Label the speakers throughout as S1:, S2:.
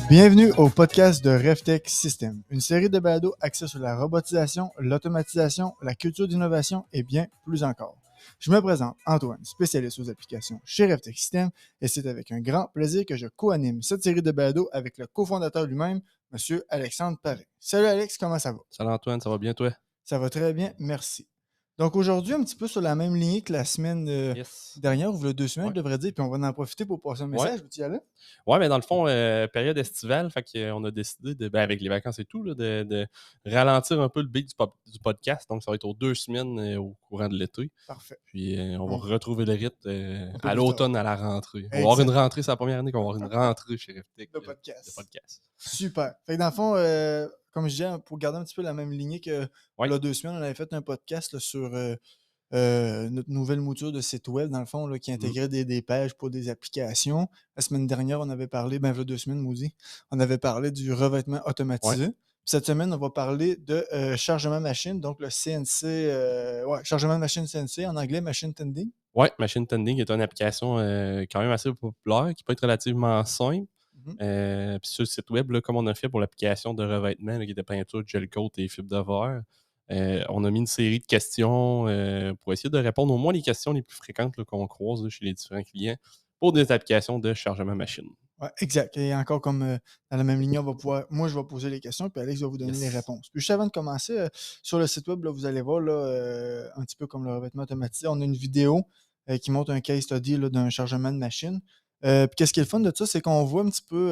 S1: Bienvenue au podcast de RevTech System, une série de balados axée sur la robotisation, l'automatisation, la culture d'innovation et bien plus encore. Je me présente, Antoine, spécialiste aux applications chez RevTech System, et c'est avec un grand plaisir que je co-anime cette série de balados avec le cofondateur lui-même, M. Alexandre Paré. Salut Alex, comment ça va?
S2: Salut Antoine, ça va bien toi?
S1: Ça va très bien, merci. Donc aujourd'hui, un petit peu sur la même lignée que la semaine
S2: Yes.
S1: dernière, ou il y a 2 semaines,
S2: Ouais.
S1: je devrais dire, puis on va en profiter pour passer un
S2: Ouais.
S1: message. Veux-tu y aller?
S2: Ouais, mais dans le fond, période estivale, fait qu'on a décidé avec les vacances et tout, là, de ralentir un peu le beat du podcast. Donc, ça va être aux 2 semaines au courant de l'été.
S1: Parfait.
S2: Puis, on va
S1: Donc,
S2: retrouver le rythme
S1: un peu
S2: à
S1: plus tard.
S2: l'automne, à la rentrée. On va avoir
S1: Exact.
S2: une rentrée, c'est la première année qu'on va avoir une rentrée chez RevTech
S1: De
S2: de
S1: podcast.
S2: podcast.
S1: Super. Fait que dans le fond, comme je disais, pour garder un petit peu la même lignée que
S2: Ouais.
S1: il y a 2 semaines, on avait fait un podcast là, sur notre nouvelle mouture de site web, dans le fond, là, qui intégrait des pages pour des applications. La semaine dernière, on avait parlé, il y a 2 semaines, maudit, on avait parlé du revêtement
S2: Ouais.
S1: automatisé. Puis cette semaine, on va parler de chargement machine, donc le CNC, chargement de machine CNC, en anglais, machine tending.
S2: Ouais, Machine Tending est une application quand même assez populaire qui peut être relativement simple.
S1: Mhm.
S2: Puis sur le site web, là, comme on a fait pour l'application de revêtement, là, qui était peinture, gel coat et fibre de verre, on a mis une série de questions pour essayer de répondre au moins les questions les plus fréquentes là, qu'on croise là, chez les différents clients pour des applications de chargement machine.
S1: Ouais, exact. Et encore comme dans la même ligne, on va pouvoir. Moi, je vais poser les questions, puis Alex va vous donner les
S2: Yes.
S1: réponses. Puis juste avant de commencer, sur le site web, là, vous allez voir, là, un petit peu comme le revêtement automatisé, on a une vidéo qui montre un case study là, d'un chargement de machine. Puis qu'est-ce qui est le fun de ça, c'est qu'on voit un petit peu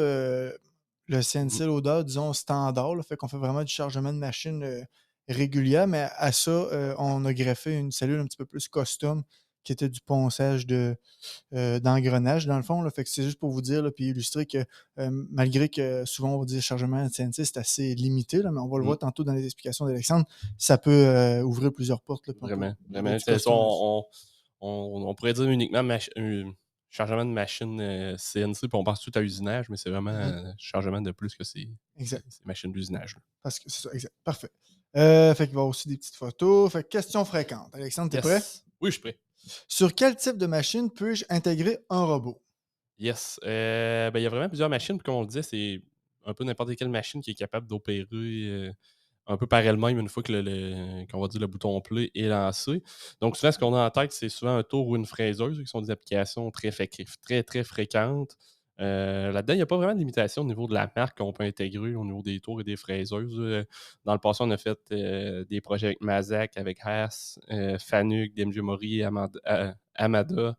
S1: le CNC loader, disons, standard. Là, fait qu'on fait vraiment du chargement de machine régulier, mais à ça, on a greffé une cellule un petit peu plus custom qui était du ponçage d'engrenage, dans le fond. Là. Fait que c'est juste pour vous dire, là, puis illustrer que malgré que souvent on va dire chargement CNC, c'est assez limité, là, mais on va le voir tantôt dans les explications d'Alexandre, ça peut ouvrir plusieurs portes. Là, puis on peut
S2: Vraiment,
S1: avoir
S2: vraiment.
S1: du
S2: C'est ça,
S1: custom là-dessus.
S2: on pourrait dire uniquement un chargement de machine CNC, puis on pense tout à usinage, mais c'est vraiment un chargement de plus que ces
S1: Exact.
S2: machines d'usinage.
S1: Parce que c'est ça, exact. Parfait. Fait qu'il va y avoir aussi des petites photos. Fait que question fréquente. Alexandre, t'es prêt?
S2: Yes. Oui, je suis prêt.
S1: Sur quel type de machine puis-je intégrer un robot?
S2: Yes. Il y a vraiment plusieurs machines. Puis comme on le disait, c'est un peu n'importe quelle machine qui est capable d'opérer un peu par elle-même une fois que qu'on va dire le bouton play est lancé. Donc, souvent, ce qu'on a en tête, c'est souvent un tour ou une fraiseuse, qui sont des applications très, très fréquentes. Là-dedans, il n'y a pas vraiment de limitation au niveau de la marque qu'on peut intégrer au niveau des tours et des fraiseuses. Dans le passé, on a fait des projets avec Mazak, avec Haas, Fanuc, DMG Mori, Amada.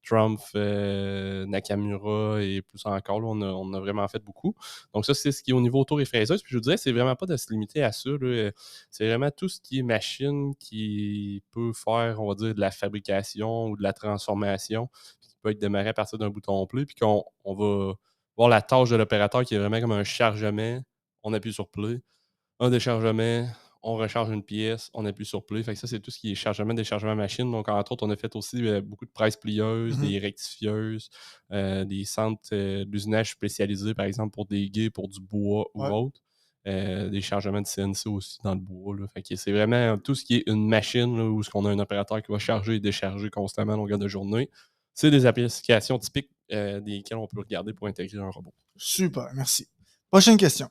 S2: Trump, Nakamura et plus encore. Là, on a vraiment fait beaucoup. Donc, ça, c'est ce qui est au niveau tour et fraiseuse. Puis je vous dirais, c'est vraiment pas de se limiter à ça. Là. C'est vraiment tout ce qui est machine qui peut faire, on va dire, de la fabrication ou de la transformation, qui peut être démarré à partir d'un bouton play, puis qu'on va voir la tâche de l'opérateur qui est vraiment comme un chargement. On appuie sur play. Un déchargement, on recharge une pièce, on appuie sur play. Fait que ça, c'est tout ce qui est chargement, déchargement machine. Donc, entre autres, on a fait aussi beaucoup de presses plieuses,
S1: Mhm.
S2: des rectifieuses, des centres d'usinage spécialisés, par exemple, pour des guets, pour du bois ou
S1: Ouais.
S2: autre. Des chargements de CNC aussi dans le bois. Là. Fait que c'est vraiment tout ce qui est une machine là, où on a un opérateur qui va charger et décharger constamment à longueur de journée. C'est des applications typiques desquelles on peut regarder pour intégrer un robot.
S1: Super, merci. Prochaine question.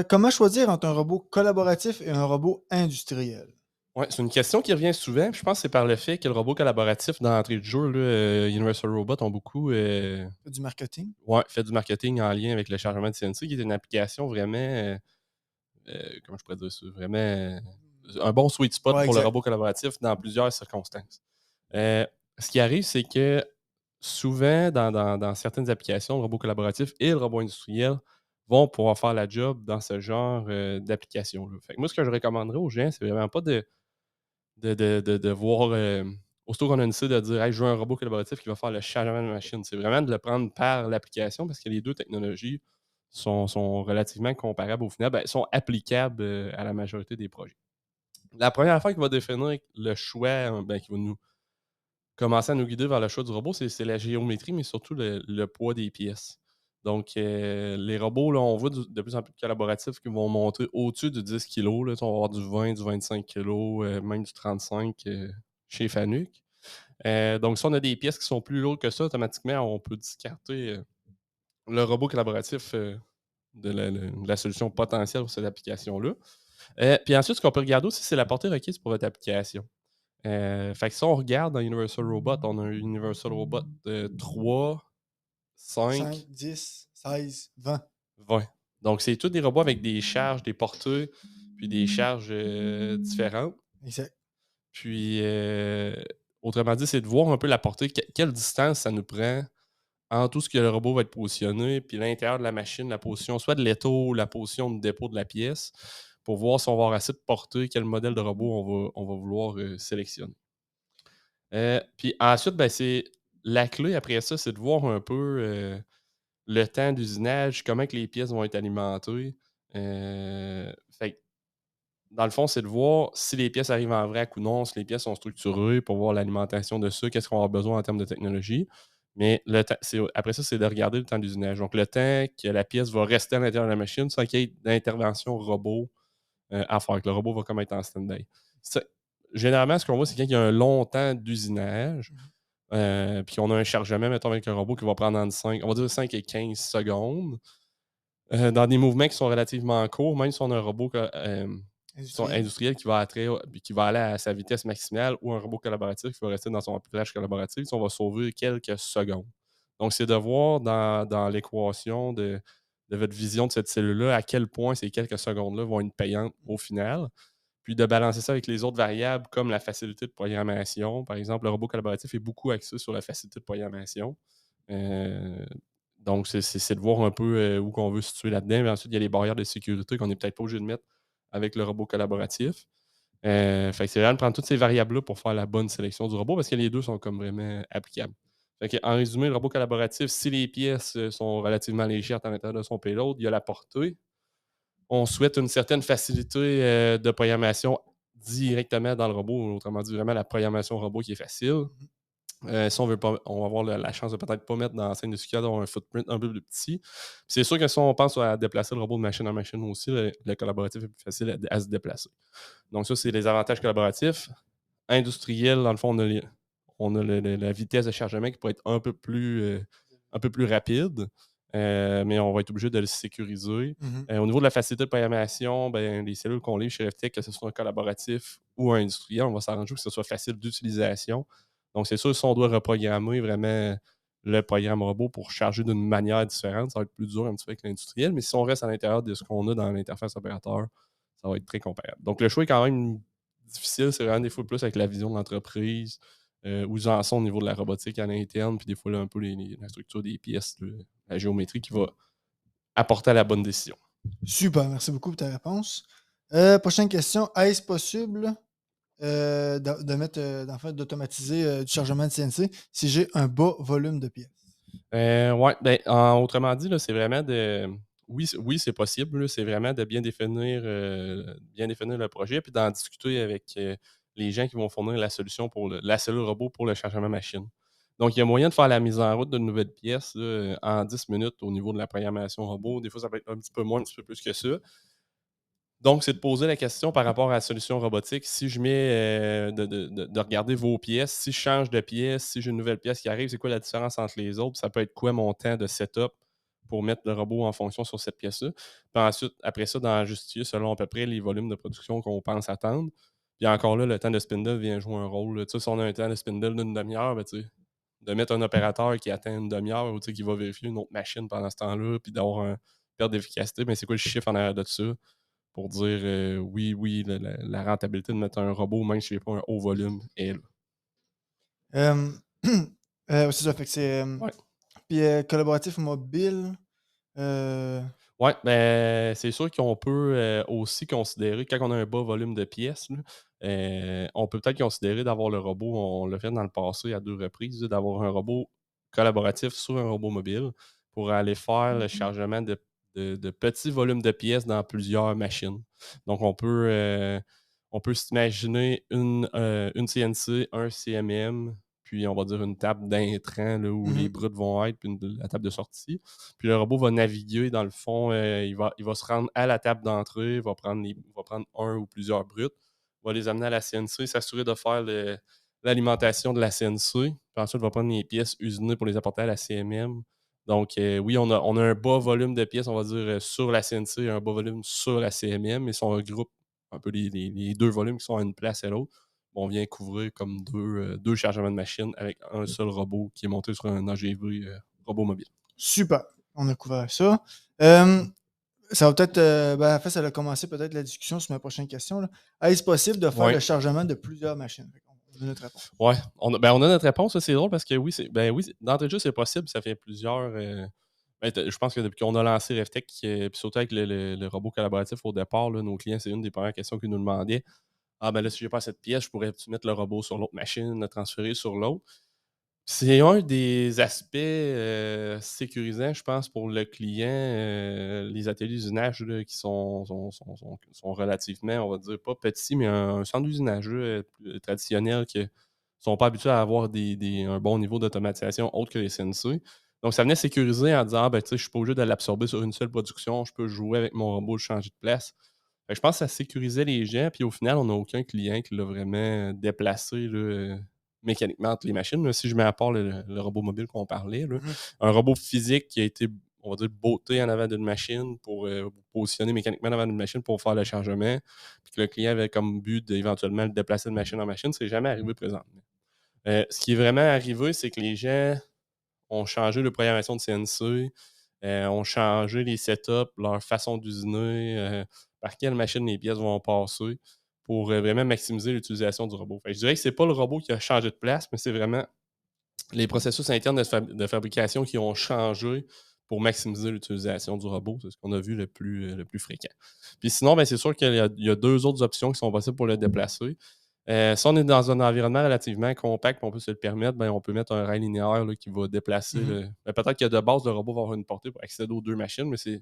S1: Comment choisir entre un robot collaboratif et un robot industriel?
S2: Ouais, c'est une question qui revient souvent. Je pense que c'est par le fait que le robot collaboratif d'entrée de jeu, là, Universal Robot ont beaucoup
S1: Du marketing?
S2: fait du marketing en lien avec le chargement de CNC, qui est une application vraiment, comment je pourrais dire ça, vraiment un bon sweet spot
S1: Ouais,
S2: pour le
S1: exact.
S2: robot collaboratif dans plusieurs circonstances. Euh, Ce qui arrive, c'est que souvent, dans certaines applications, le robot collaboratif et le robot industriel vont pouvoir faire la job dans ce genre d'application-là. Fait que moi, ce que je recommanderais aux gens, c'est vraiment pas de voir, aussitôt qu'on a une idée de dire: «Hey, je veux un robot collaboratif qui va faire le chargement de machine». C'est vraiment de le prendre par l'application parce que les 2 technologies sont relativement comparables au final, sont applicables, à la majorité des projets. La première affaire qui va définir le choix, qui va nous commencer à nous guider vers le choix du robot, c'est la géométrie, mais surtout le poids des pièces. Donc, les robots, là, on voit de plus en plus de collaboratifs qui vont monter au-dessus de 10 kilos. Là. On va avoir du 20, du 25 kilos, même du 35 chez Fanuc. Donc, si on a des pièces qui sont plus lourdes que ça, automatiquement, on peut discarter le robot collaboratif de la solution potentielle pour cette application-là. Puis ensuite, ce qu'on peut regarder aussi, c'est la portée requise pour votre application. Fait que si on regarde dans Universal Robot, on a un Universal Robot 3,
S1: 5,
S2: 5,
S1: 10, 16, 20.
S2: 20. Donc, c'est tous des robots avec des charges, des portées, puis des charges différentes.
S1: Exact.
S2: Puis, autrement dit, c'est de voir un peu la portée, quelle distance ça nous prend entre tout ce que le robot va être positionné, puis l'intérieur de la machine, la position, soit de l'étau ou la position de dépôt de la pièce, pour voir si on va avoir assez de portée, quel modèle de robot on va vouloir sélectionner. Puis ensuite, ben, c'est la clé après ça, c'est de voir un peu le temps d'usinage, comment que les pièces vont être alimentées. Fait que, dans le fond, c'est de voir si les pièces arrivent en vrac ou non, si les pièces sont structurées pour voir l'alimentation de ça, qu'est-ce qu'on va avoir besoin en termes de technologie. Mais après ça, c'est de regarder le temps d'usinage. Donc, le temps que la pièce va rester à l'intérieur de la machine sans qu'il y ait d'intervention robot à faire, que le robot va comme être en stand-by. Généralement, ce qu'on voit, c'est quand il y a un long temps d'usinage,
S1: Mhm.
S2: puis on a un chargement, mettons, avec un robot qui va prendre entre 5, on va dire 5 et 15 secondes. Dans des mouvements qui sont relativement courts, même si on a un robot
S1: Industriel.
S2: industriel qui va aller à sa vitesse maximale ou un robot collaboratif qui va rester dans son plage collaboratif, on va sauver quelques secondes. Donc, c'est de voir dans l'équation de votre vision de cette cellule-là à quel point ces quelques secondes-là vont être payantes au final. Puis de balancer ça avec les autres variables comme la facilité de programmation. Par exemple, le robot collaboratif est beaucoup axé sur la facilité de programmation. Euh, donc, c'est de voir un peu où qu'on veut se situer là-dedans. Mais ensuite, il y a les barrières de sécurité qu'on n'est peut-être pas obligé de mettre avec le robot collaboratif. Fait que c'est vraiment de prendre toutes ces variables-là pour faire la bonne sélection du robot parce que les deux sont comme vraiment applicables. Fait que, en résumé, le robot collaboratif, si les pièces sont relativement légères à l'intérieur de son payload, il y a la portée. On souhaite une certaine facilité de programmation directement dans le robot. Autrement dit, vraiment la programmation robot qui est facile.
S1: Mhm.
S2: Si on veut pas, on va avoir la chance de peut-être pas mettre dans la scène de SQL d'avoir un footprint un peu plus petit. C'est sûr que si on pense à déplacer le robot de machine en machine aussi, le collaboratif est plus facile à se déplacer. Donc, ça, c'est les avantages collaboratifs. Industriels, dans le fond, on a la vitesse de chargement qui pourrait être un peu plus rapide, mais on va être obligé de le sécuriser.
S1: Mhm.
S2: Au niveau de la facilité de programmation, ben, les cellules qu'on livre chez Reftech, que ce soit un collaboratif ou un industriel, on va s'arranger pour que ce soit facile d'utilisation. Donc, c'est sûr, si on doit reprogrammer vraiment le programme robot pour charger d'une manière différente, ça va être plus dur un petit peu avec l'industriel, mais si on reste à l'intérieur de ce qu'on a dans l'interface opérateur, ça va être très comparable. Donc, le choix est quand même difficile, c'est vraiment des fois plus avec la vision de l'entreprise, où ils en sont au niveau de la robotique à l'interne, puis des fois là, un peu la structure des pièces, la géométrie qui va apporter à la bonne décision.
S1: Super, merci beaucoup pour ta réponse. Prochaine question. Est-ce possible de mettre, en fait, d'automatiser du chargement de CNC si j'ai un bas volume de pièces?
S2: Ouais, ben, autrement dit, là, c'est vraiment de. Oui, c'est possible. Là, c'est vraiment de bien définir le projet, puis d'en discuter avec les gens qui vont fournir la solution pour la cellule robot pour le chargement machine. Donc, il y a moyen de faire la mise en route de nouvelles pièces là, en 10 minutes au niveau de la programmation robot. Des fois, ça peut être un petit peu moins, un petit peu plus que ça. Donc, c'est de poser la question par rapport à la solution robotique. Si je mets de regarder vos pièces, si je change de pièce, si j'ai une nouvelle pièce qui arrive, c'est quoi la différence entre les autres? Ça peut être quoi mon temps de setup pour mettre le robot en fonction sur cette pièce-là? Puis ensuite, après ça, d'en justifier selon à peu près les volumes de production qu'on pense attendre. Puis encore là, le temps de spindle vient jouer un rôle. Là. Tu sais, si on a un temps de spindle d'une demi-heure, ben, tu sais, de mettre un opérateur qui atteint une demi-heure ou tu sais, qui va vérifier une autre machine pendant ce temps-là, puis d'avoir un perte d'efficacité, mais c'est quoi le chiffre en arrière de ça? Pour dire oui, la rentabilité de mettre un robot, même si je n'ai pas un haut volume, est là.
S1: Euh, c'est ça, fait que c'est.
S2: Ouais.
S1: Puis collaboratif mobile. euh,
S2: Ouais, ben, c'est sûr qu'on peut aussi considérer, quand on a un bas volume de pièces, là, on peut peut-être considérer d'avoir le robot, on l'a fait dans le passé à 2 reprises, là, d'avoir un robot collaboratif sur un robot mobile pour aller faire le chargement de petits volumes de pièces dans plusieurs machines. Donc, on peut s'imaginer une CNC, un CMM, puis on va dire une table d'intrants là, où les
S1: mhm,
S2: brutes vont être, puis la table de sortie. Puis le robot va naviguer dans le fond, il va se rendre à la table d'entrée, il va prendre un ou plusieurs brutes, va les amener à la CNC, s'assurer de faire l'alimentation de la CNC, puis ensuite il va prendre les pièces usinées pour les apporter à la CMM, Donc, oui, on a un bas volume de pièces, on va dire, sur la CNC et un bas volume sur la CMM, mais si on regroupe un peu les 2 volumes qui sont à une place et l'autre, on vient couvrir comme deux chargements de machine avec un seul robot qui est monté sur un AGV, robot mobile.
S1: Super, on a couvert ça. Ça va peut-être, en fait, ça a commencé peut-être la discussion sur ma prochaine question, là. Est-ce possible de faire
S2: Ouais.
S1: le chargement de plusieurs machines? Fait qu'on a notre réponse.
S2: Ouais, on a notre réponse, ça, c'est drôle parce que oui, d'entrée de jeu, c'est possible, ça fait plusieurs, je pense que depuis qu'on a lancé RevTech, puis surtout avec le robot collaboratif au départ, là, nos clients, c'est une des premières questions qu'ils nous demandaient. «Ah ben là, si j'ai pas cette pièce, je pourrais-tu mettre le robot sur l'autre machine, le transférer sur l'autre?» C'est un des aspects, sécurisants, je pense, pour le client, les ateliers d'usinage là, qui sont relativement, on va dire, pas petits, mais un centre d'usinage là, traditionnel qui sont pas habitués à avoir un bon niveau d'automatisation autre que les CNC. Donc ça venait sécuriser en disant: «Ah ben, tu sais, je suis pas obligé de l'absorber sur une seule production, je peux jouer avec mon robot, le changer de place». Fait que je pense que ça sécurisait les gens, puis au final, on n'a aucun client qui l'a vraiment déplacé là, mécaniquement entre les machines. Là, si je mets à part le robot mobile qu'on parlait, là,
S1: Mmh.
S2: un robot physique qui a été, on va dire, botté en avant d'une machine pour positionner mécaniquement en avant d'une machine pour faire le chargement, puis que le client avait comme but d'éventuellement le déplacer de machine en machine, c'est jamais arrivé présentement. Ce qui est vraiment arrivé, c'est que les gens ont changé de programmation de CNC, ont changé les setups, leur façon d'usiner, par quelle machine les pièces vont passer pour vraiment maximiser l'utilisation du robot. Fait que je dirais que c'est pas le robot qui a changé de place, mais c'est vraiment les processus internes de fabrication qui ont changé pour maximiser l'utilisation du robot. C'est ce qu'on a vu le plus fréquent. Puis sinon, ben, c'est sûr qu'il y a 2 autres options qui sont possibles pour le déplacer. Si on est dans un environnement relativement compact et on peut se le permettre, ben, on peut mettre un rail linéaire là, qui va déplacer
S1: Mmh.
S2: peut-être que de base, le robot va avoir une portée pour accéder aux 2 machines, mais c'est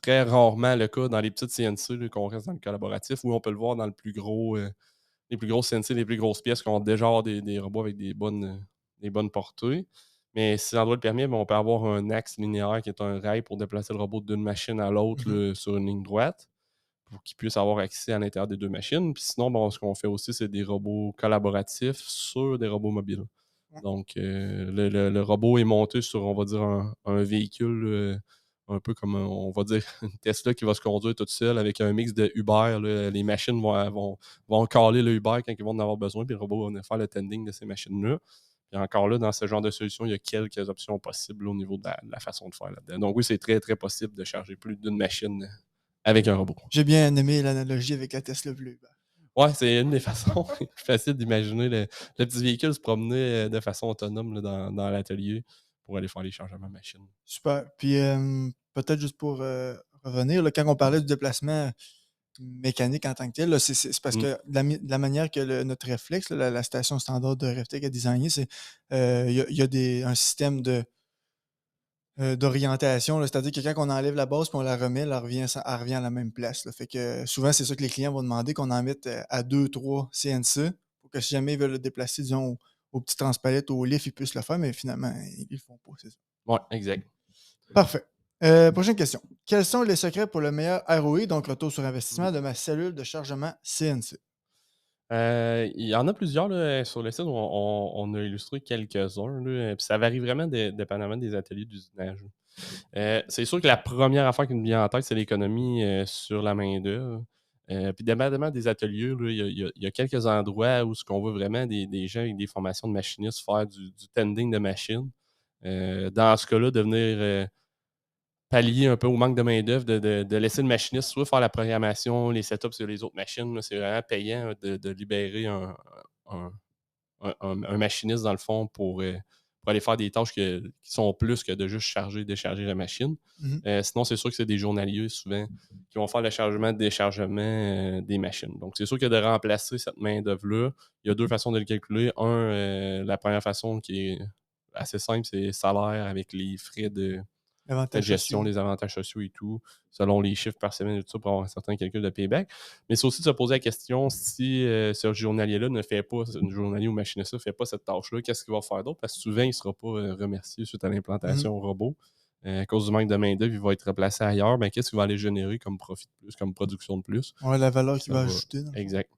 S2: très rarement le cas dans les petites CNC là, qu'on reste dans le collaboratif, où on peut le voir dans les plus grosses CNC, les plus grosses pièces qui ont déjà des robots avec des bonnes portées. Mais si l'endroit le permet, ben, on peut avoir un axe linéaire qui est un rail pour déplacer le robot d'une machine à l'autre
S1: Mmh.
S2: là, sur une ligne droite pour qu'ils puissent avoir accès à l'intérieur des 2 machines. Puis sinon, bon, ce qu'on fait aussi, c'est des robots collaboratifs sur des robots mobiles.
S1: Ouais.
S2: Donc, le robot est monté sur, on va dire, un véhicule, un peu comme, on va dire, une Tesla qui va se conduire toute seule avec un mix de Uber, là. Les machines vont caler le Uber quand ils vont en avoir besoin, puis le robot va venir faire le tending de ces machines-là. Puis encore là, dans ce genre de solution, il y a quelques options possibles au niveau de la façon de faire là-dedans. Donc oui, c'est très, très possible de charger plus d'une machine avec un robot.
S1: J'ai bien aimé l'analogie avec la Tesla bleue.
S2: Ouais, c'est une des façons plus faciles d'imaginer le petit véhicule se promener, de façon autonome là, dans l'atelier pour aller faire les changements de machine.
S1: Super. Puis, peut-être juste pour, revenir, là, quand on parlait du déplacement mécanique en tant que tel, là, c'est parce
S2: Mmh.
S1: que de la manière que notre réflexe, là, la station standard de RefTech a designé, c'est, il y a un système d'orientation, là. C'est-à-dire que quand on enlève la base puis on la remet, elle revient à la même place, là. Fait que souvent, c'est ça que les clients vont demander, qu'on en mette, à 2-3 CNC pour que si jamais ils veulent le déplacer, disons, au petit transpalette ou au lift, ils puissent le faire, mais finalement, ils le font pas, c'est ça.
S2: Ouais, exact.
S1: Parfait. Prochaine question. Quels sont les secrets pour le meilleur ROI, donc retour sur investissement, de ma cellule de chargement CNC?
S2: Il y en a plusieurs là, sur le site, on a illustré quelques-uns, là, puis ça varie vraiment dépendamment des ateliers d'usinage. C'est sûr que la première affaire qui me vient en tête, c'est l'économie, sur la main-d'œuvre. Puis dépendamment des ateliers, là, il y a quelques endroits où ce qu'on veut vraiment des gens avec des formations de machinistes faire du tending de machine. Dans ce cas-là, de venir, pallier un peu au manque de main-d'œuvre, de laisser le machiniste soit faire la programmation, les setups sur les autres machines, là. C'est vraiment payant de libérer un un machiniste, dans le fond, pour aller faire des tâches qui sont plus que de juste charger et décharger la machine.
S1: Mmh.
S2: Sinon, c'est sûr que c'est des journaliers, souvent, qui vont faire le chargement, déchargement, des machines. Donc, c'est sûr que de remplacer cette main-d'œuvre-là, il y a 2 façons de le calculer. La première façon qui est assez simple, c'est salaire avec les frais de
S1: Avantages
S2: gestion,
S1: sociaux.
S2: les avantages sociaux et tout, selon les chiffres par semaine et tout ça, pour avoir un certain calcul de payback. Mais c'est aussi de se poser la question si ce journalier-là ne fait pas, un journalier ou machiniste ne fait pas cette tâche-là, qu'est-ce qu'il va faire d'autre? Parce que souvent, il ne sera pas remercié suite à
S1: Mmh.
S2: l'implantation au robot. À cause du manque de main-d'œuvre, il va être replacé ailleurs. Ben, qu'est-ce qu'il va aller générer comme profit de plus, comme production de plus?
S1: Ouais, la valeur qu'il
S2: Ça
S1: va
S2: va.
S1: ajouter, dans le fond.
S2: Exact.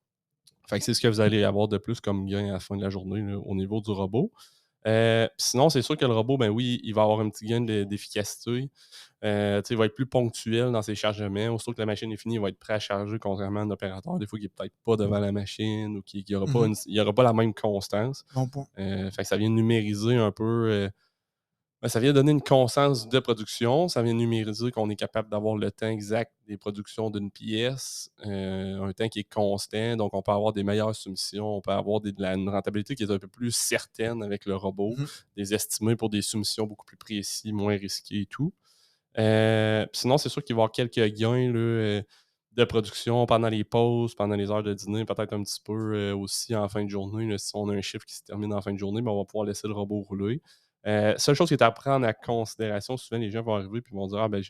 S2: Fait que c'est ce que vous allez avoir de plus comme gain à la fin de la journée là, au niveau du robot. Sinon, c'est sûr que le robot, ben oui, il va avoir un petit gain d'efficacité. Il va être plus ponctuel dans ses chargements. Aussitôt que la machine est finie, il va être prêt à charger, contrairement à un opérateur, des fois, qui est peut-être pas devant la machine ou qui n'aura pas,
S1: Mhm.
S2: il aura pas la même constance.
S1: Bon point.
S2: Fait que ça vient numériser un peu. Ça vient donner une constance de production. Ça vient numériser qu'on est capable d'avoir le temps exact des productions d'une pièce, un temps qui est constant. Donc, on peut avoir des meilleures soumissions. On peut avoir une rentabilité qui est un peu plus certaine avec le robot,
S1: Mhm.
S2: des estimés pour des soumissions beaucoup plus précis, moins risqués et tout. Sinon, c'est sûr qu'il va y avoir quelques gains là, de production pendant les pauses, pendant les heures de dîner, peut-être un petit peu aussi en fin de journée. Là, si on a un chiffre qui se termine en fin de journée, ben, on va pouvoir laisser le robot rouler. Seule chose qui est à prendre en considération, souvent les gens vont arriver et vont dire ah, ben,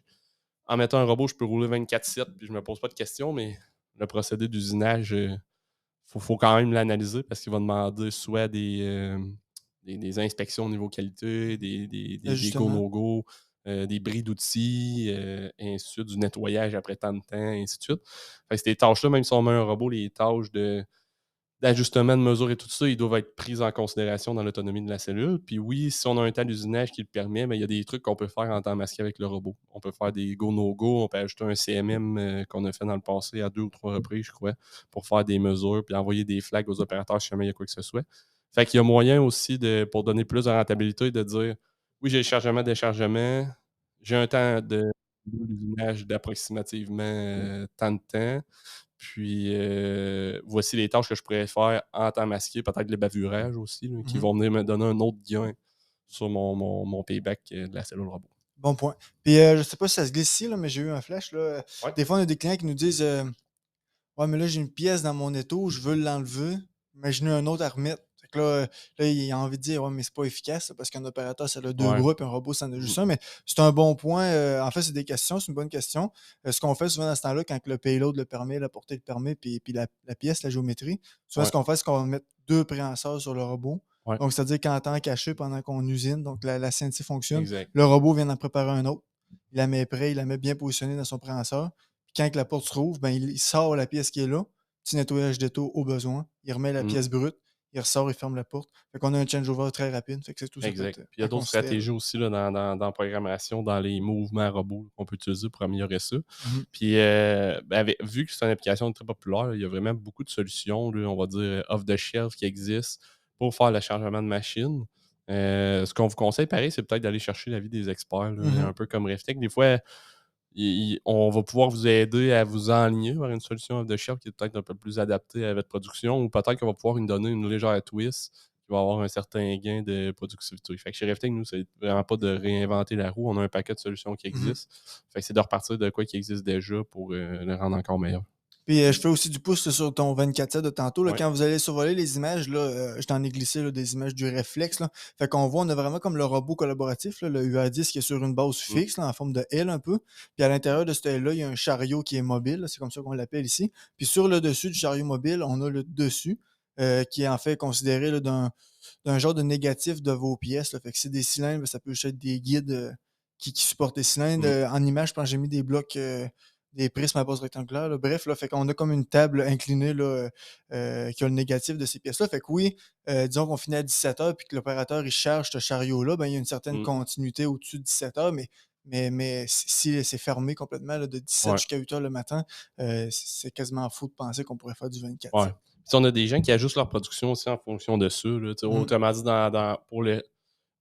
S2: en mettant un robot, je peux rouler 24/7 puis je me pose pas de questions, mais le procédé d'usinage, faut quand même l'analyser parce qu'il va demander soit des inspections au niveau qualité, des go,
S1: Justement.
S2: no-go, des bris d'outils, et ainsi de suite, du nettoyage après tant de temps, et ainsi de suite. Fait que ces tâches-là, même si on met un robot, les tâches d'ajustement de mesure et tout ça, ils doivent être pris en considération dans l'autonomie de la cellule. Puis oui, si on a un temps d'usinage qui le permet, mais il y a des trucs qu'on peut faire en temps masqué avec le robot. On peut faire des go, no-go, on peut ajouter un CMM qu'on a fait dans le passé à 2 ou 3 reprises, je crois, pour faire des mesures, puis envoyer des flags aux opérateurs si jamais il y a quoi que ce soit. Fait qu'il y a moyen aussi, pour donner plus de rentabilité, de dire oui, j'ai le chargement, déchargement, j'ai un temps d'usinage d'approximativement tant de temps. Puis, voici les tâches que je pourrais faire en temps masqué, peut-être le bavurage aussi, là, qui
S1: Mhm.
S2: vont venir me donner un autre gain sur mon payback de la cellule robot.
S1: Bon point. Puis, je sais pas si ça se glisse ici, là, mais j'ai eu un flash. Là.
S2: Ouais.
S1: Des fois, on a des clients qui nous disent ouais, mais là, j'ai une pièce dans mon étau, je veux l'enlever, mais je n'ai un autre à remettre. Fait que là, il a envie de dire, ouais, mais c'est pas efficace, parce qu'un opérateur, ça a deux
S2: Ouais.
S1: bras, puis un robot, ça en a
S2: Mmh.
S1: juste un. Mais c'est un bon point. En fait, c'est des questions, c'est une bonne question. Ce qu'on fait souvent dans ce temps-là, quand le payload le permet, la portée le permet, puis la pièce, la géométrie, souvent, ce
S2: Ouais.
S1: qu'on fait, c'est qu'on va mettre deux préhenseurs sur le robot.
S2: Ouais.
S1: Donc, c'est-à-dire qu'en temps caché, pendant qu'on usine, donc la CNC fonctionne,
S2: Exact.
S1: le robot vient d'en préparer un autre. Il la met prêt, il la met bien positionnée dans son préhenseur. Puis quand la porte se rouvre, ben, il sort la pièce qui est là, petit nettoyage d'étau au besoin. Il remet la
S2: Mmh.
S1: pièce brute, il ressort, il ferme la porte. Fait qu'on a un changeover très rapide. Fait que tout ça peut
S2: Exact.
S1: être
S2: Puis il y a
S1: à
S2: d'autres
S1: considérer.
S2: stratégies aussi là, dans la programmation, dans les mouvements robots qu'on peut utiliser pour améliorer ça.
S1: Mhm.
S2: Puis, vu que c'est une application très populaire, il y a vraiment beaucoup de solutions, là, on va dire, off-the-shelf qui existent pour faire le chargement de machine. Ce qu'on vous conseille, pareil, c'est peut-être d'aller chercher l'avis des experts, là,
S1: Mhm.
S2: un peu comme Reftech. Des fois, on va pouvoir vous aider à vous enligner vers une solution off-the-shelf qui est peut-être un peu plus adaptée à votre production ou peut-être qu'on va pouvoir nous donner une légère twist qui va avoir un certain gain de productivité. Fait que chez Reftech, nous, c'est vraiment pas de réinventer la roue. On a un paquet de solutions qui
S1: Mhm.
S2: existent. Fait que c'est de repartir de quoi qui existe déjà pour le rendre encore meilleur.
S1: Puis je fais aussi du pouce là, sur ton 24/7 de tantôt. Là,
S2: Ouais.
S1: quand vous allez survoler les images, là, je t'en ai glissé là, des images du réflexe. Là. Fait qu'on voit, on a vraiment comme le robot collaboratif, là, le UA10 qui est sur une base
S2: Mm.
S1: fixe, là, en forme de L un peu. Puis à l'intérieur de ce L-là, il y a un chariot qui est mobile, là, c'est comme ça qu'on l'appelle ici. Puis sur le dessus du chariot mobile, on a le dessus qui est en fait considéré là, d'un genre de négatif de vos pièces. Là. Fait que c'est des cylindres, ça peut être des guides qui supportent des cylindres.
S2: Mm.
S1: En image, je pense que j'ai mis des blocs des prismes à base rectangulaire. Là. Bref, là, fait qu'on a comme une table inclinée là, qui a le négatif de ces pièces-là. Fait que oui, disons qu'on finit à 17 heures puis que l'opérateur il charge ce chariot-là, ben, il y a une certaine
S2: Mm.
S1: continuité au-dessus de 17 heures, mais si c'est fermé complètement là, de 17
S2: Ouais.
S1: jusqu'à 8 heures le matin, c'est quasiment fou de penser qu'on pourrait faire du
S2: Ouais.
S1: 24/7.
S2: Puis on a des gens qui ajustent leur production aussi en fonction de ça. Là.
S1: Mhm.
S2: Autrement dit, pour les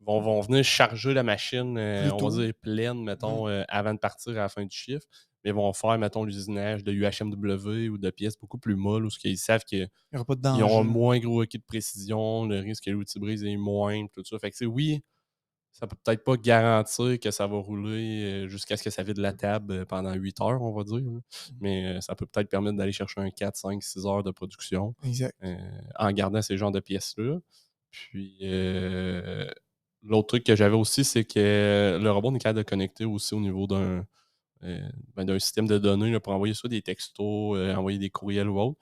S2: vont venir charger la machine,
S1: Plus
S2: on va
S1: tôt.
S2: dire pleine,
S1: Mhm.
S2: mettons, avant de partir à la fin du chiffre, mais vont faire, mettons, l'usinage de UHMW ou de pièces beaucoup plus molles où ils savent qu'ils
S1: Il n'y aura pas de
S2: ont un
S1: danger.
S2: moins gros requis de précision, le risque que l'outil brise est moindre, tout ça. Fait que, oui, ça peut peut-être pas garantir que ça va rouler jusqu'à ce que ça vide la table pendant 8 heures, on va dire. Là.
S1: Mhm.
S2: Mais ça peut peut-être permettre d'aller chercher un 4, 5, 6 heures de production
S1: Exact.
S2: euh, en gardant ces genres de pièces-là. Puis, l'autre truc que j'avais aussi, c'est que le robot est capable de connecter aussi au niveau d'un système de données là, pour envoyer soit des textos, envoyer des courriels ou autre.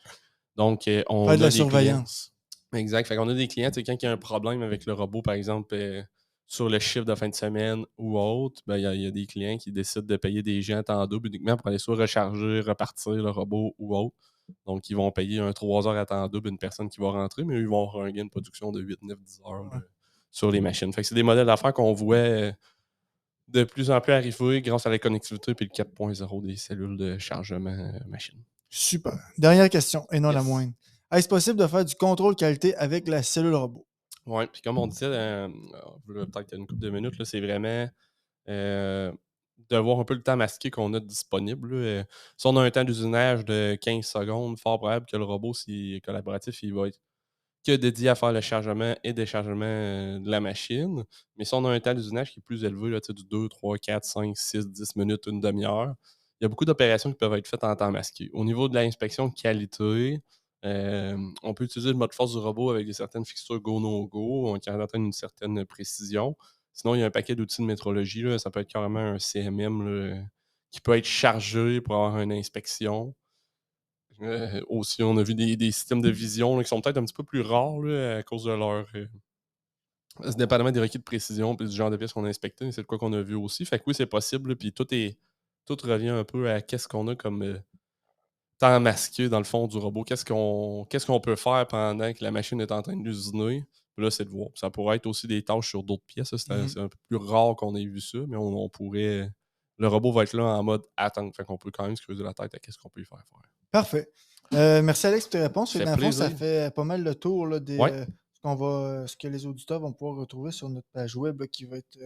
S2: Donc,
S1: Faire
S2: on
S1: de la
S2: a des clients.
S1: surveillance.
S2: Exact. Fait qu'on a des clients, tu sais, quand il y a un problème avec le robot, par exemple, sur le chiffre de fin de semaine ou autre, ben, il y a des clients qui décident de payer des gens en temps double uniquement pour aller soit recharger, repartir le robot ou autre. Donc, ils vont payer un 3 heures à temps double une personne qui va rentrer, mais ils vont avoir un gain de production de 8, 9, 10 heures là,
S1: Ouais.
S2: sur les machines. Fait que c'est des modèles d'affaires qu'on voit de plus en plus arriver grâce à la connectivité et le 4.0 des cellules de chargement machine.
S1: Super. Dernière question, et non la
S2: Yes.
S1: moindre. Est-ce possible de faire du contrôle qualité avec la cellule robot?
S2: Oui, puis comme on disait, peut-être une couple de minutes, là, c'est vraiment de voir un peu le temps masqué qu'on a disponible. Si on a un temps d'usinage de 15 secondes, fort probable que le robot, s'il est collaboratif, il va être que dédié à faire le chargement et déchargement de la machine. Mais si on a un temps d'usinage qui est plus élevé, là, du 2, 3, 4, 5, 6, 10 minutes, une demi-heure, il y a beaucoup d'opérations qui peuvent être faites en temps masqué. Au niveau de l'inspection de qualité, on peut utiliser le mode force du robot avec certaines fixtures go-no-go qui atteignent une certaine précision. Sinon, il y a un paquet d'outils de métrologie. Là, ça peut être carrément un CMM là, qui peut être chargé pour avoir une inspection. Aussi, on a vu des systèmes de vision là, qui sont peut-être un petit peu plus rares là, à cause de leur. Dépendamment des requis de précision et du genre de pièces qu'on a inspectées, c'est de quoi qu'on a vu aussi. Fait que oui, c'est possible. Puis tout revient un peu à qu'est-ce qu'on a comme temps masqué dans le fond du robot. Qu'est-ce qu'on peut faire pendant que la machine est en train d'usiner. Puis là, c'est de voir. Ça pourrait être aussi des tâches sur d'autres pièces. C'est un peu plus rare qu'on ait vu ça, mais on pourrait. Le robot va être là en mode attente. Fait qu'on peut quand même se creuser la tête à qu'est-ce qu'on peut y faire.
S1: Parfait. Merci Alex pour tes réponses.
S2: Ça fait
S1: Dans le fond, ça
S2: plaisir.
S1: fait pas mal le tour là,
S2: Ouais.
S1: ce que les auditeurs vont pouvoir retrouver sur notre page web là, qui va être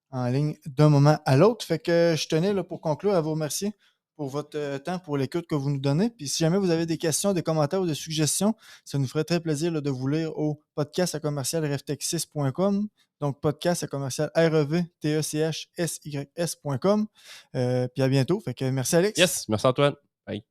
S1: en ligne d'un moment à l'autre. Fait que je tenais là, pour conclure à vous remercier pour votre temps, pour l'écoute que vous nous donnez. Puis si jamais vous avez des questions, des commentaires ou des suggestions, ça nous ferait très plaisir là, de vous lire au podcast@reftech6.com. Donc podcast@revtechsys.com. Puis à bientôt. Fait que merci Alex.
S2: Yes, merci Antoine. Bye.